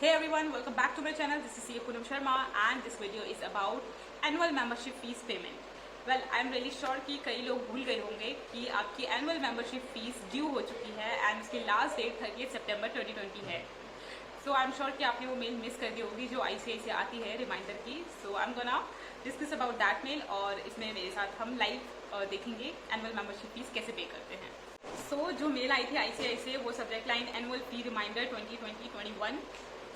Hey everyone, welcome back to my channel. This is CA Poonam Sharma and this video is about annual membership fees payment. Well, I am really sure कि कई लोग भूल गए होंगे कि आपकी annual membership fees due हो चुकी है एंड उसकी लास्ट डेट 30 सितंबर 2020 है. सो आई एम श्योर कि आपने वो मेल मिस कर दी होगी जो ICICI से आती है रिमाइंडर की. So I am gonna discuss about that mail और इसमें मेरे साथ हम लाइव देखेंगे एनुअल मेंबरशिप फीस कैसे पे करते हैं. सो जो मेल आई थी ICICI से वो subject line annual fee reminder 2020-21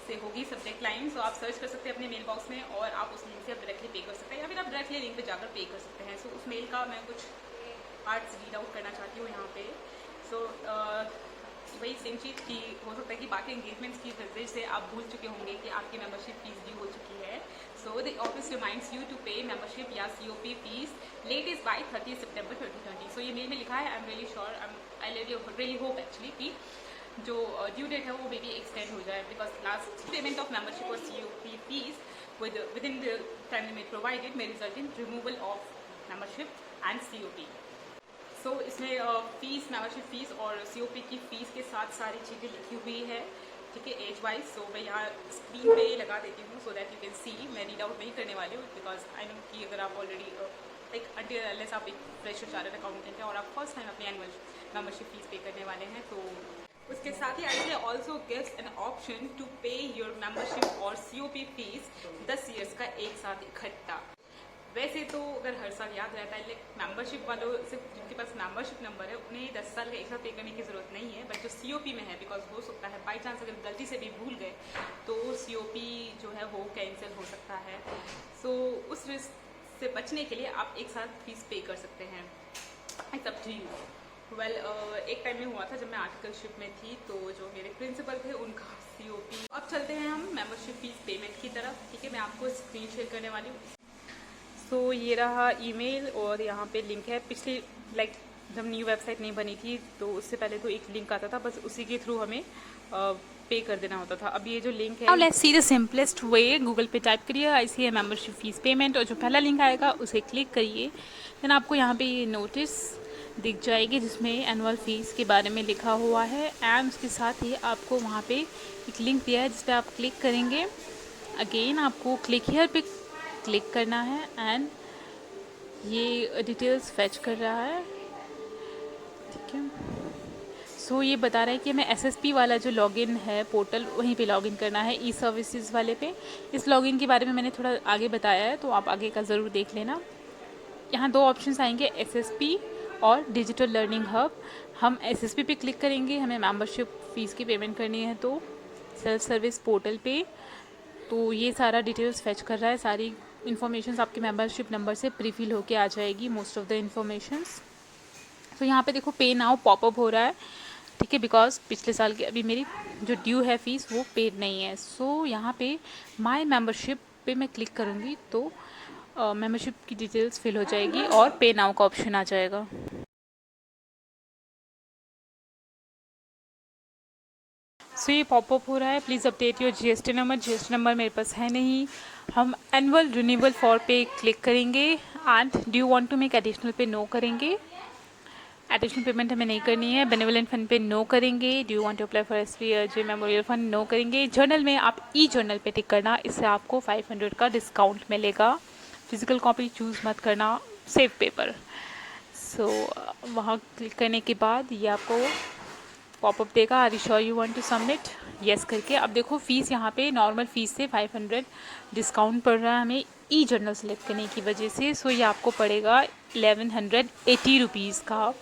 से होगी सब्जेक्ट लाइन. सो आप सर्च कर सकते हैं अपने मेल बॉक्स में और आप उस लिंक से आप डायरेक्टली पे कर सकते हैं या फिर आप डायरेक्टली लिंक पे जाकर पे कर सकते हैं. सो उस मेल का मैं कुछ पार्ट्स रीड आउट करना चाहती हूँ यहाँ पे. सो वही सेम चीज़ की हो सकता है कि बाकी एंगेजमेंट्स की वजह से आप भूल चुके होंगे कि आपकी मेंबरशिप फीस ड्यू हो चुकी है. So the office reminds you to pay membership या COP फीस लेटेस्ट बाय 30 सितंबर 2020. सो ये मेल में लिखा है. I am really sure, I really hope actually कि जो ड्यू डेट है वो मे बी एक्सटेंड हो जाए because last payment of membership और COP fees with in the time limit provided may result in removal of membership and COP. सो इसमें fees, membership fees और COP की फीस के साथ सारी चीज़ें लिखी हुई है, ठीक है, एज वाइज. सो मैं यहाँ स्क्रीन पे लगा देती हूँ so that you can see. मैं रीड आउट नहीं करने वाली हूँ बिकॉज आई नो कि अगर आप ऑलरेडी लाइक अंटिल अनलेस आप एक फ्रेशर चार्टर्ड अकाउंटेंट हैं और आप फर्स्ट टाइम अपनी एनुअल मेंबरशिप फीस पे करने वाले हैं तो उसके साथ ही ICICI also gives an option to pay your membership और COP फीस 10 ईयर्स का एक साथ इकट्ठा. वैसे तो अगर हर साल याद रहता है लाइक मेंबरशिप वालों से जिनके पास मेंबरशिप नंबर है उन्हें 10 साल का एक साथ पे करने की ज़रूरत नहीं है. बट जो COP में है बिकॉज हो सकता है बाई चांस अगर गलती से भी भूल गए तो COP जो है वो कैंसिल हो सकता है. सो उस रिस्क से बचने के लिए आप एक साथ फीस पे कर सकते हैं. It's up to you. Well एक टाइम में हुआ था जब मैं आर्टिकलशिप में थी तो जो मेरे प्रिंसिपल थे उनका COP. अब चलते हैं हम मेंबरशिप फीस पेमेंट की तरफ, ठीक है. मैं आपको स्क्रीन शेयर करने वाली हूँ. सो ये रहा ईमेल और यहाँ पे लिंक है. पिछली लाइक जब न्यू वेबसाइट नहीं बनी थी तो उससे पहले तो एक लिंक आता था, बस उसी के थ्रू हमें पे कर देना होता था. अब ये जो लिंक है, let's see the simplest way. Google पे टाइप करिए ICICI मेंबरशिप फीस पेमेंट और जो पहला लिंक आएगा उसे क्लिक करिए. देन आपको यहाँ पे ये नोटिस दिख जाएगी जिसमें एनुअल फीस के बारे में लिखा हुआ है एंड उसके साथ ही आपको वहाँ पे एक लिंक दिया है जिस पर आप क्लिक करेंगे. अगेन आपको क्लिक हियर पे क्लिक करना है एंड ये डिटेल्स फेच कर रहा है, ठीक है. सो ये बता रहा है कि हमें SSP वाला जो लॉगिन है पोर्टल वहीं पे लॉगिन करना है, ई सर्विसेज वाले पे. इस लॉगिन के बारे में मैंने थोड़ा आगे बताया है तो आप आगे का ज़रूर देख लेना. यहाँ दो ऑप्शंस आएंगे, SSP और डिजिटल लर्निंग हब. हम SSP पे क्लिक करेंगे, हमें मेंबरशिप फ़ीस की पेमेंट करनी है तो सेल्फ सर्विस पोर्टल पे. तो ये सारा डिटेल्स फेच कर रहा है, सारी इन्फॉर्मेशन आपके मेंबरशिप नंबर से प्रीफिल होके आ जाएगी मोस्ट ऑफ द इन्फॉर्मेशंस. तो यहाँ पे देखो पे नाउ पॉपअप हो रहा है, ठीक है, बिकॉज पिछले साल की अभी मेरी जो ड्यू है फीस वो पेड नहीं है. सो यहाँ पे माई मेंबरशिप पे मैं क्लिक करूँगी तो मेंबरशिप की डिटेल्स फिल हो जाएगी और पे नाउ का ऑप्शन आ जाएगा. सो ये पॉपअप हो रहा है, please update your GST number. GST number मेरे पास है नहीं. हम एनुअल रिन्यूअल फॉर पे क्लिक करेंगे and do you want to make additional पे नो करेंगे. एडिशनल पेमेंट हमें नहीं करनी है. बेनेवोलेंट फंड पे नो करेंगे. Do you want to apply for SPJ memorial fund, no करेंगे. जर्नल में आप जर्नल पे टिक करना, इससे आपको 500 का डिस्काउंट मिलेगा. फिजिकल कॉपी चूज़ मत करना, सेव पेपर. सो वहाँ क्लिक करने के बाद ये आपको पॉपअप देगा, are you sure you want to submit, yes करके. अब देखो फीस यहाँ पे नॉर्मल फीस से 500 डिस्काउंट पड़ रहा है हमें जर्नल सेलेक्ट करने की वजह से. सो ये आपको पड़ेगा 1180 रुपीज़ का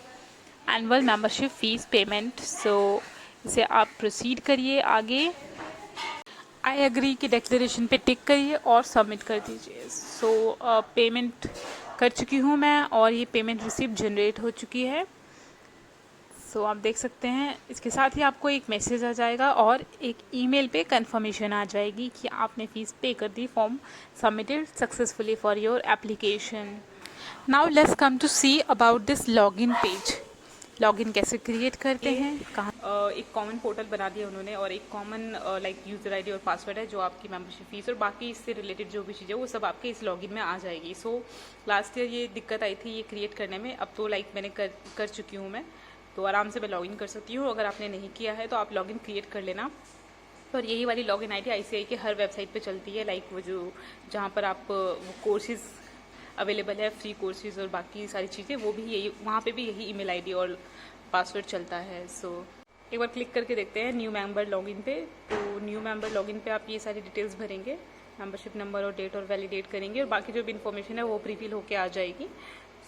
एनुअल मेंबरशिप फ़ीस पेमेंट. सो इसे आप प्रोसीड करिए आगे. आई एग्री के डिक्लेरेशन पे टिक करिए और सबमिट कर दीजिए. सो पेमेंट कर चुकी हूँ मैं और ये पेमेंट रिसिप्ट जनरेट हो चुकी है. सो आप देख सकते हैं. इसके साथ ही आपको एक मैसेज आ जाएगा और एक ईमेल पे कंफर्मेशन आ जाएगी कि आपने फ़ीस पे कर दी, form submitted successfully for your application. Now let's come to see about this login page. Login कैसे क्रिएट करते हैं, कहाँ. एक कॉमन पोर्टल बना दिया उन्होंने और एक कॉमन लाइक यूज़र ID और पासवर्ड है जो आपकी मेंबरशिप फीस और बाकी इससे रिलेटेड जो भी चीज़ें वो सब आपके इस लॉगिन में आ जाएगी. सो लास्ट ईयर ये दिक्कत आई थी ये क्रिएट करने में. अब तो लाइक मैंने कर चुकी हूँ मैं, तो आराम से मैं लॉगिन कर सकती हूँ. अगर आपने नहीं किया है तो आप लॉगिन क्रिएट कर लेना. और यही वाली लॉगिन आईडी आईसीआई के हर वेबसाइट पे चलती है, लाइक वो जो जहाँ पर आप वो कोर्सेज अवेलेबल है, फ्री कोर्सेज और बाकी सारी चीज़ें, वो भी यही, वहाँ पे भी यही ईमेल आईडी और पासवर्ड चलता है। सो एक बार क्लिक करके देखते हैं न्यू मेंबर लॉगिन पे। तो न्यू मेंबर लॉगिन पे आप ये सारी डिटेल्स भरेंगे, मेंबरशिप नंबर और डेट और वैलिडेट करेंगे और बाकी जो भी इन्फॉर्मेशन है वो प्रीफिल होके आ जाएगी।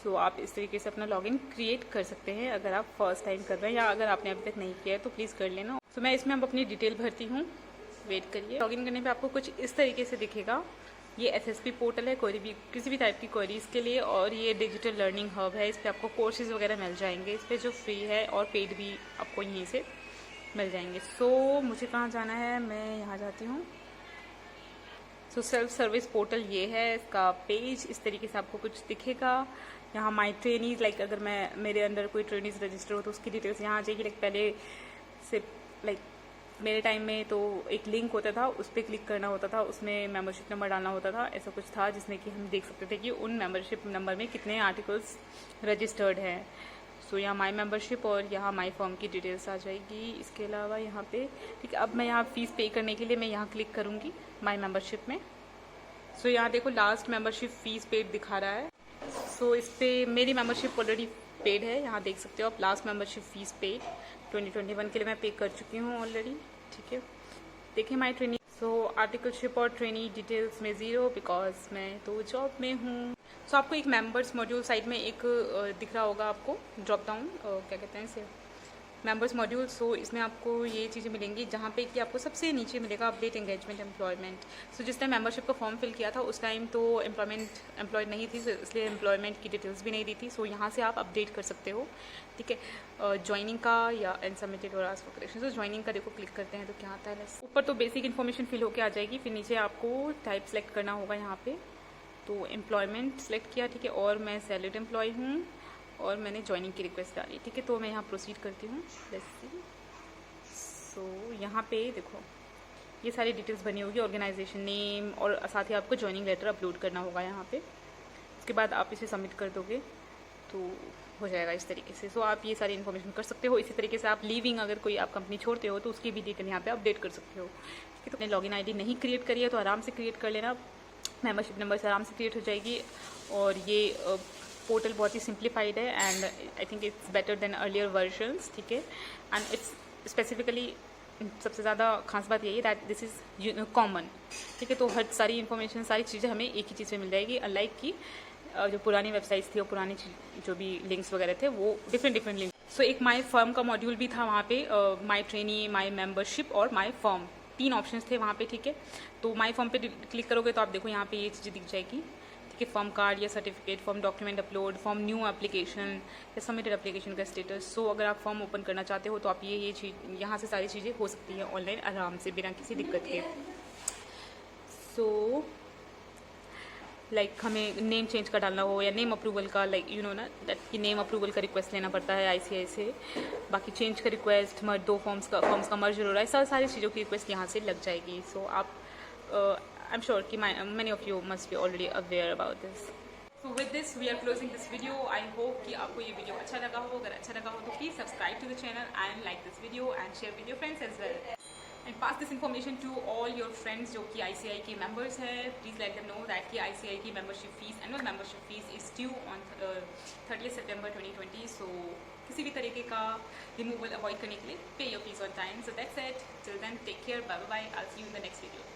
सो आप इस तरीके से अपना लॉगिन क्रिएट कर सकते हैं अगर आप फर्स्ट टाइम कर रहे हैं, या अगर आपने अभी तक नहीं किया है तो प्लीज़ कर लेना। सो मैं इसमें अब अपनी डिटेल भरती हूँ, वेट करिए। लॉगिन करने पे आपको कुछ इस तरीके से दिखेगा। ये एसएसपी पोर्टल है कोई भी किसी भी टाइप की क्वेरीज के लिए, और ये डिजिटल लर्निंग हब है। इस पर आपको कोर्सेज वगैरह मिल जाएंगे, इस पर जो फ्री है और पेड भी आपको यहीं से मिल जाएंगे। सो मुझे कहाँ जाना है, मैं यहाँ जाती हूँ। सो सेल्फ सर्विस पोर्टल ये है, इसका पेज इस तरीके से आपको कुछ दिखेगा। यहाँ माई ट्रेनीज, लाइक अगर मैं मेरे अंदर कोई ट्रेनीज रजिस्टर हो तो उसकी डिटेल्स यहाँ आ जाएगी। लाइक पहले से, लाइक मेरे टाइम में तो एक लिंक होता था, उस पर क्लिक करना होता था, उसमें मेंबरशिप नंबर डालना होता था, ऐसा कुछ था जिसमें कि हम देख सकते थे कि उन मेंबरशिप नंबर में कितने आर्टिकल्स रजिस्टर्ड हैं। सो यहाँ माई मेंबरशिप और यहाँ माई फॉर्म की डिटेल्स आ जाएगी। इसके अलावा यहाँ पे ठीक है, अब मैं यहाँ फ़ीस पे करने के लिए मैं यहाँ क्लिक करूँगी माई मेंबरशिप में। सो यहाँ देखो लास्ट मेंबरशिप फ़ीस पेड दिखा रहा है। सो इस पर मेरी मेंबरशिप ऑलरेडी पेड है, यहाँ देख सकते हो आप, लास्ट मेंबरशिप फ़ीस पेड 2021 के लिए मैं पे कर चुकी हूँ ऑलरेडी। ठीक है, देखिए माई ट्रेनिंग। सो आर्टिकलशिप और ट्रेनी डिटेल्स में 0 बिकॉज मैं तो जॉब में हूँ। सो आपको एक मेंबर्स मॉड्यूल साइड में एक दिख रहा होगा आपको, ड्रॉप डाउन क्या कहते हैं इसे, मेंबर्स मॉड्यूल। सो इसमें आपको ये चीज़ें मिलेंगी, जहाँ पे कि आपको सबसे नीचे मिलेगा अपडेट एंगेजमेंट एम्प्लॉयमेंट। सो जिस टाइम मेंबरशिप का फॉर्म फिल किया था उस टाइम तो एम्प्लॉयड नहीं थी, इसलिए एम्प्लॉयमेंट की डिटेल्स भी नहीं दी थी। सो यहाँ से आप अपडेट कर सकते हो। ठीक है, ज्वाइनिंग का या एंड सबमिटेड और आस्क फॉर करेक्शन। तो ज्वाइनिंग का देखो क्लिक करते हैं तो क्या आता है, ऊपर तो बेसिक इन्फॉर्मेशन फिल होकर आ जाएगी, फिर नीचे आपको टाइप सेलेक्ट करना होगा यहाँ पे। तो एम्प्लॉयमेंट सेलेक्ट किया, ठीक है, और मैं सैलरीड एम्प्लॉय हूँ और मैंने ज्वाइनिंग की रिक्वेस्ट डाली। ठीक है, तो मैं यहाँ प्रोसीड करती हूँ। सो यहाँ पे देखो ये सारी डिटेल्स बनी होगी, ऑर्गेनाइजेशन नेम, और साथ ही आपको ज्वाइनिंग लेटर अपलोड करना होगा यहाँ पे। उसके बाद आप इसे सबमिट कर दोगे तो हो जाएगा इस तरीके से। सो आप ये सारी इन्फॉर्मेशन कर सकते हो। इसी तरीके से आप लीविंग, अगर कोई आप कंपनी छोड़ते हो तो उसकी भी डिटेल यहाँ पे अपडेट कर सकते हो। ठीक है, तो अपने लॉगिन आईडी नहीं क्रिएट करी है तो आराम से क्रिएट कर लेना, मेंबरशिप नंबर से आराम से क्रिएट हो जाएगी। और ये पोर्टल बहुत ही सिंप्लीफाइड है and I think it's better than earlier versions. ठीक है, एंड इट्स स्पेसिफिकली सबसे ज़्यादा खास बात यही है दैट दिस इज़ कॉमन। ठीक है, तो हर सारी इन्फॉर्मेशन, सारी चीज़ें हमें एक ही चीज़ में मिल जाएगी, अनलाइक कि जो पुरानी वेबसाइट्स थी और पुरानी जो भी लिंक्स वगैरह थे वो डिफरेंट लिंक। सो एक माई फर्म का मॉड्यूल भी था वहाँ पे, माई ट्रेनी, माई मेंबरशिप और माई फर्म, 3 ऑप्शंस थे वहाँ पे। ठीक है, तो माई फर्म पे क्लिक करोगे तो आप देखो यहाँ पे ये चीज़ें दिख जाएगी। ठीक है, फॉर्म कार्ड या certificate, form document upload, form new application या सबमिटेड एप्लीकेशन का स्टेटस। सो अगर आप फॉर्म ओपन करना चाहते हो तो आप ये चीज़ यहाँ से सारी चीज़ें हो सकती हैं ऑनलाइन आराम से बिना किसी दिक्कत के। सो लाइक हमें नेम चेंज का डालना हो या नेम अप्रूवल का, लाइक यू नो ना दैट कि नेम अप्रूवल का रिक्वेस्ट लेना पड़ता है आईसीआई से। बाकी चेंज का रिक्वेस्ट, दो फॉर्म्स का मर्जर हो रहा है, सारी चीज़ों की रिक्वेस्ट यहाँ से लग जाएगी। सो आप आई एम श्योर कि many of you must be already aware about this. So with this we are closing this video. I hope कि आपको ये वीडियो अच्छा लगा हो। अगर अच्छा लगा हो तो please subscribe to the channel and like this video and share with your friends as well, and pass this information to all your friends जो कि ICI के members हैं। Please let them know that कि ICI की membership fees, annual membership fees is due on 30th September 2020। So किसी भी तरीके का removal avoid करने के लिए pay your fees on time। So that's it. Till then, take care. Bye bye. I'll see you in the next video.